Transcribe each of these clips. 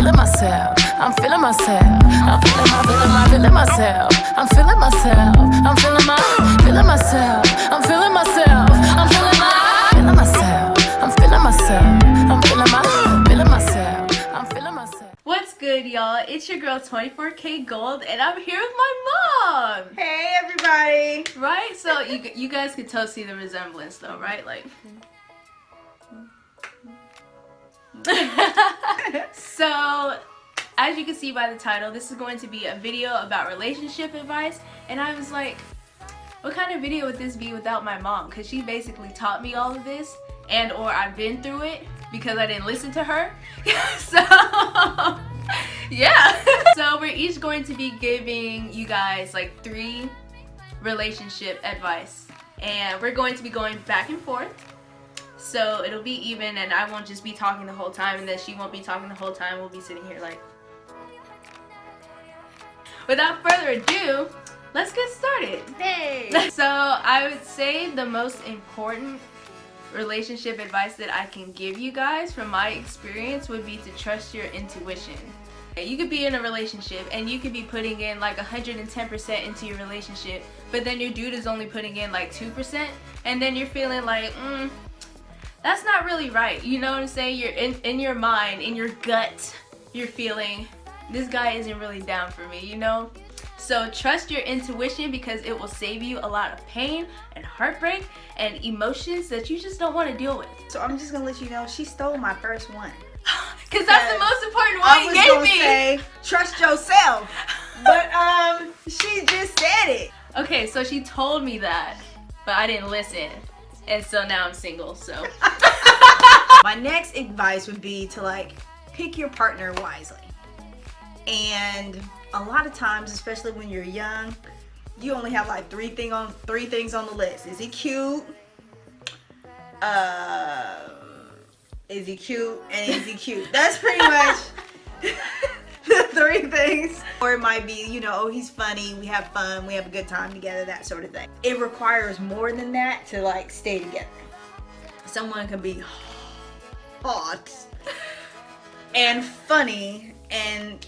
feeling myself. I'm feeling myself. I'm feeling myself. I'm feeling myself. I'm feeling myself. I'm feeling myself. I'm feeling myself. I'm feeling myself. I'm feeling myself. I'm feeling myself. What's good, y'all? It's your girl 24K Gold, and I'm here with my mom. Hey, everybody. Right? So you guys could totally see the resemblance, though, right? Like. So, as you can see by the title, this is going to be a video about relationship advice, and I was like, what kind of video would this be without my mom? Because she basically taught me all of this, and or I've been through it because I didn't listen to her. So yeah. So we're each going to be giving you guys like 3 relationship advice, and we're going to be going back and forth. So it'll be even, and I won't just be talking the whole time, and then she won't be talking the whole time. We'll be sitting here like. Without further ado, let's get started. Hey. So I would say the most important relationship advice that I can give you guys from my experience would be to trust your intuition. You could be in a relationship and you could be putting in like 110% into your relationship, but then your dude is only putting in like 2%, and then you're feeling like, that's not really right. You know what I'm saying? You're in your mind, in your gut, you're feeling, this guy isn't really down for me, you know? So trust your intuition, because it will save you a lot of pain and heartbreak and emotions that you just don't want to deal with. So I'm just gonna let you know, she stole my first one. Because that's the most important one you gave me. I was gonna say, trust yourself. But she just said it. Okay, so she told me that, but I didn't listen. And so now I'm single, so. My next advice would be to like pick your partner wisely. And a lot of times, especially when you're young, you only have like 3 things on the list. Is he cute? Is he cute? And is he cute? That's pretty much the 3 things. Or it might be, you know, oh, he's funny, we have fun, we have a good time together, that sort of thing. It requires more than that to like stay together. Someone can be hot and funny and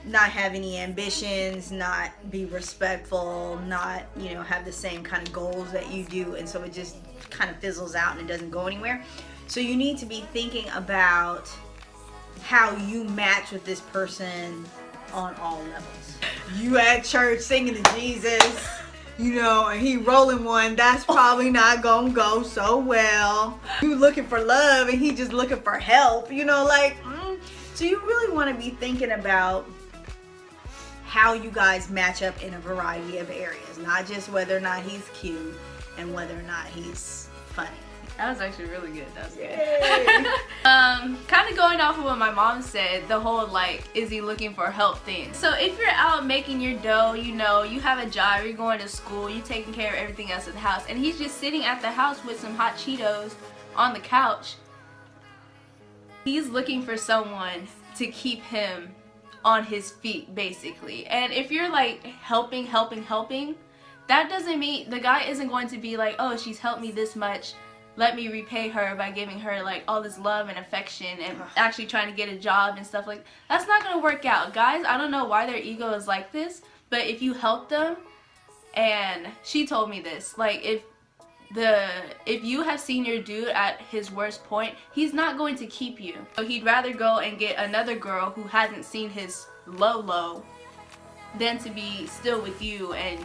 not have any ambitions, not be respectful, not, you know, have the same kind of goals that you do, and so it just kind of fizzles out and it doesn't go anywhere. So you need to be thinking about how you match with this person on all levels. You at church singing to Jesus, you know, and he rolling one, that's probably not gonna go so well. You looking for love and he just looking for help, you know, like, so you really want to be thinking about how you guys match up in a variety of areas, not just whether or not he's cute and whether or not he's funny. That was actually really good. That was good. Kind of going off of what my mom said, the whole like, is he looking for help thing. So if you're out making your dough, you know, you have a job, you're going to school, you're taking care of everything else at the house, and he's just sitting at the house with some hot Cheetos on the couch, he's looking for someone to keep him on his feet, basically. And if you're like helping, that doesn't mean, the guy isn't going to be like, oh, she's helped me this much, let me repay her by giving her like all this love and affection and actually trying to get a job and stuff like that. That's not gonna work out. Guys, I don't know why their ego is like this, but if you help them, and she told me this, like if you have seen your dude at his worst point, he's not going to keep you. So he'd rather go and get another girl who hasn't seen his low than to be still with you, and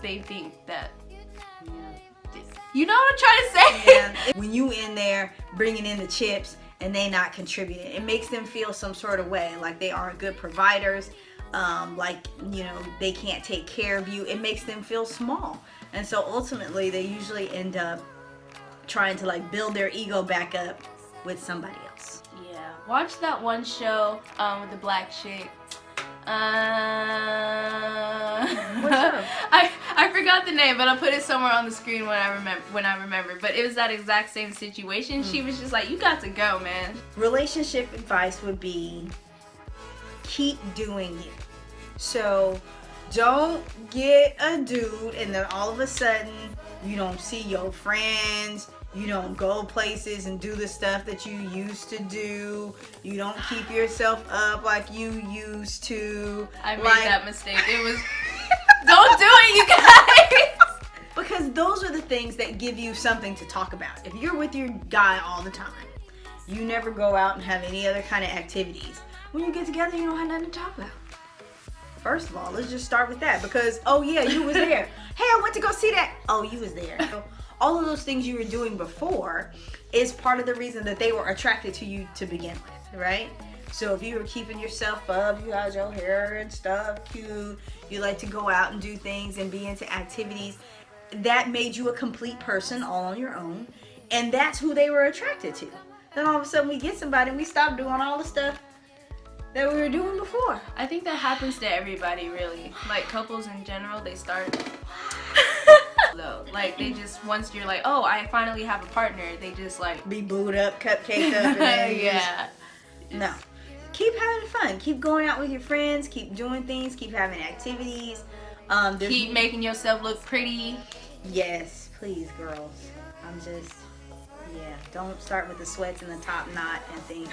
they think that, you know what I'm trying to say? Yeah. When you in there bringing in the chips and they not contributing, it makes them feel some sort of way, like they aren't good providers, like, you know, they can't take care of you. It makes them feel small. And so ultimately they usually end up trying to like build their ego back up with somebody else. Yeah. Watch that one show with the black chick. I forgot the name, but I'll put it somewhere on the screen when I remember. But it was that exact same situation. She was just like, you got to go, man. Relationship advice would be keep doing you. So Don't get a dude and then all of a sudden you don't see your friends, you don't go places and do the stuff that you used to do, you don't keep yourself up like you used to. I made that mistake. It was, don't do it, you guys! Because those are the things that give you something to talk about. If you're with your guy all the time, you never go out and have any other kind of activities. When you get together, you don't have nothing to talk about. First of all, let's just start with that because, oh yeah, you was there. Hey, I went to go see that. Oh, you was there. So all of those things you were doing before is part of the reason that they were attracted to you to begin with, right? So if you were keeping yourself up, you had your hair and stuff cute, you like to go out and do things and be into activities, that made you a complete person all on your own, and that's who they were attracted to. Then all of a sudden we get somebody and we stop doing all the stuff that we were doing before. I think that happens to everybody, really. Like couples in general, they start though. Like they just, once you're like, oh, I finally have a partner, they just like be booed up, cupcaked up, and then yeah. No. Keep having fun. Keep going out with your friends. Keep doing things. Keep having activities. Keep making yourself look pretty. Yes, please, girls. Don't start with the sweats and the top knot and think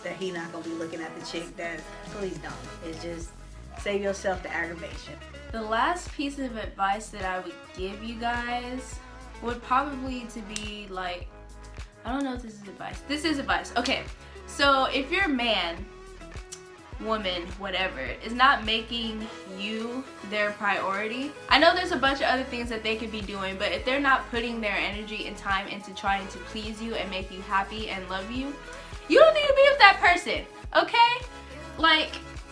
that he not gonna be looking at the chick. That please don't. It's just save yourself the aggravation. The last piece of advice that I would give you guys would probably to be like, I don't know if this is advice. This is advice. Okay, so if your man, woman, whatever, is not making you their priority, I know there's a bunch of other things that they could be doing, but if they're not putting their energy and time into trying to please you and make you happy and love you, you don't need to be with that person, okay? Like,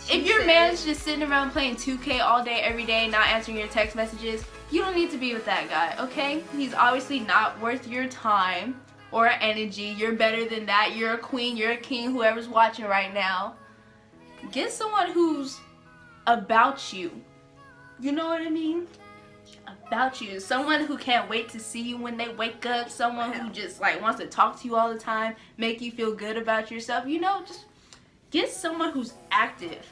if your man's just sitting around playing 2K all day, every day, not answering your text messages, you don't need to be with that guy, okay? He's obviously not worth your time or energy. You're better than that. You're a queen, you're a king, whoever's watching right now. Get someone who's about you. You know what I mean? About you. Someone who can't wait to see you when they wake up. Someone who just like wants to talk to you all the time, make you feel good about yourself. You know, just get someone who's active.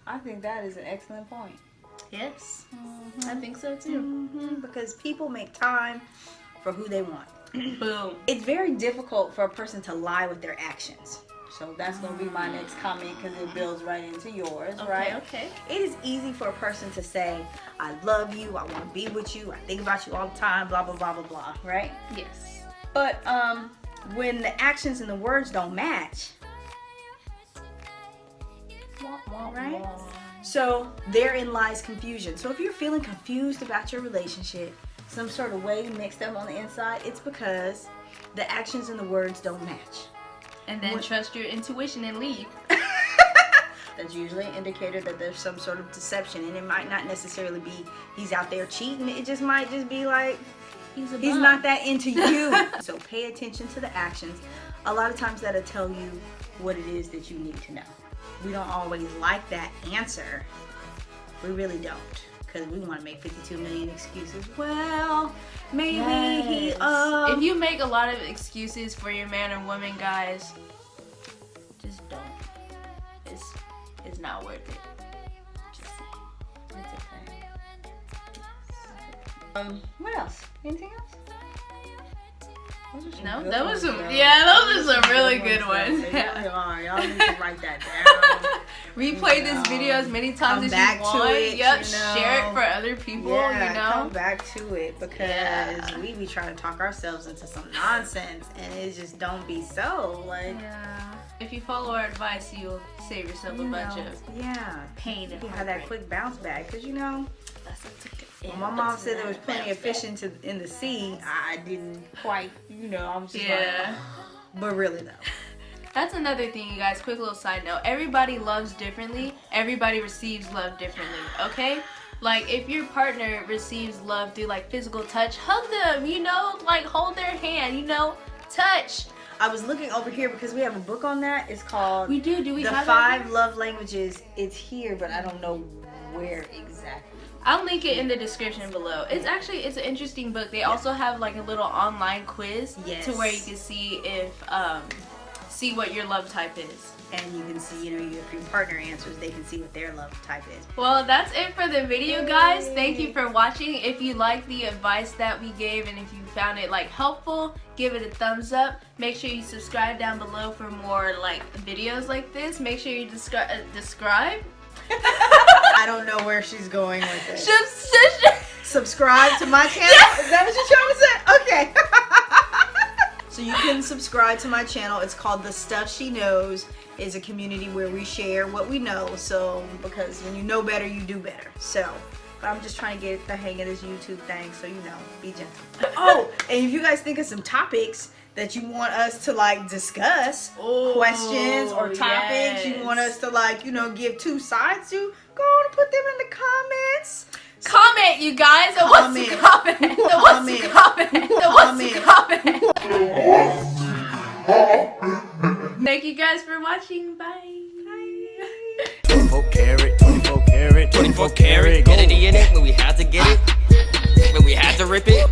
I think that is an excellent point. Yes. I think so too. Because people make time for who they want. Boom. It's very difficult for a person to lie with their actions. So that's going to be my next comment because it builds right into yours, right? Okay. It is easy for a person to say, I love you, I want to be with you, I think about you all the time, blah, blah, blah, blah, blah, right? Yes. But when the actions and the words don't match, right? So therein lies confusion. So if you're feeling confused about your relationship, some sort of way mixed up on the inside, it's because the actions and the words don't match. And then trust your intuition and leave. That's usually an indicator that there's some sort of deception, and it might not necessarily be he's out there cheating. It just might just be like he's not that into you. So pay attention to the actions. A lot of times that'll tell you what it is that you need to know. We don't always like that answer. We really don't, because we want to make 52 million excuses. Well, maybe he if you make a lot of excuses for your man or woman, guys, just don't. It's not worth it. Just it's okay. What else? Anything else? No, that was some. Yeah, those are some really good ones. They really are. Y'all need to write that down. Replay this video as many times as you want. Yep, share it for other people. Yeah, you know, come back to it because we be trying to talk ourselves into some nonsense, and it just don't be so. Like, if you follow our advice, you'll save yourself a bunch of pain and you have that quick bounce back, because you know. When my mom said there was plenty of fish in the sea, I didn't quite, I'm just like, but really though. That's another thing, you guys, quick little side note. Everybody loves differently. Everybody receives love differently, okay? Like, if your partner receives love through, like, physical touch, hug them, like, hold their hand, touch. I was looking over here because we have a book on that. It's called do we The have 5 Love Languages. It's here, but I don't know where exactly. I'll link it in the description below. It's an interesting book. They also have like a little online quiz to where you can see if see what your love type is. and you can see, you know, if your partner answers, they can see what their love type is. Well, that's it for the video, guys. Thank you for watching. If you liked the advice that we gave and if you found it like helpful, give it a thumbs up. Make sure you subscribe down below for more like videos like this. Make sure you describe. I don't know where she's going with this. Subscribe to my channel. Is that what you're trying to say? Okay. So you can subscribe to my channel. It's called The Stuff She Knows. It's a community where we share what we know. So because when you know better, you do better. So but I'm just trying to get the hang of this YouTube thing. So you know, be gentle. Oh, and if you guys think of some topics that you want us to like discuss, questions or topics you want us to like, you know, give two sides to, go on and put them in the comments. Comment, you guys. What's the comment? What's the comment? What's the comment? Thank you guys for watching. Bye. 24 karat, 24 karat, 24 karat. Get it in it when we had to get it. When we had to rip it.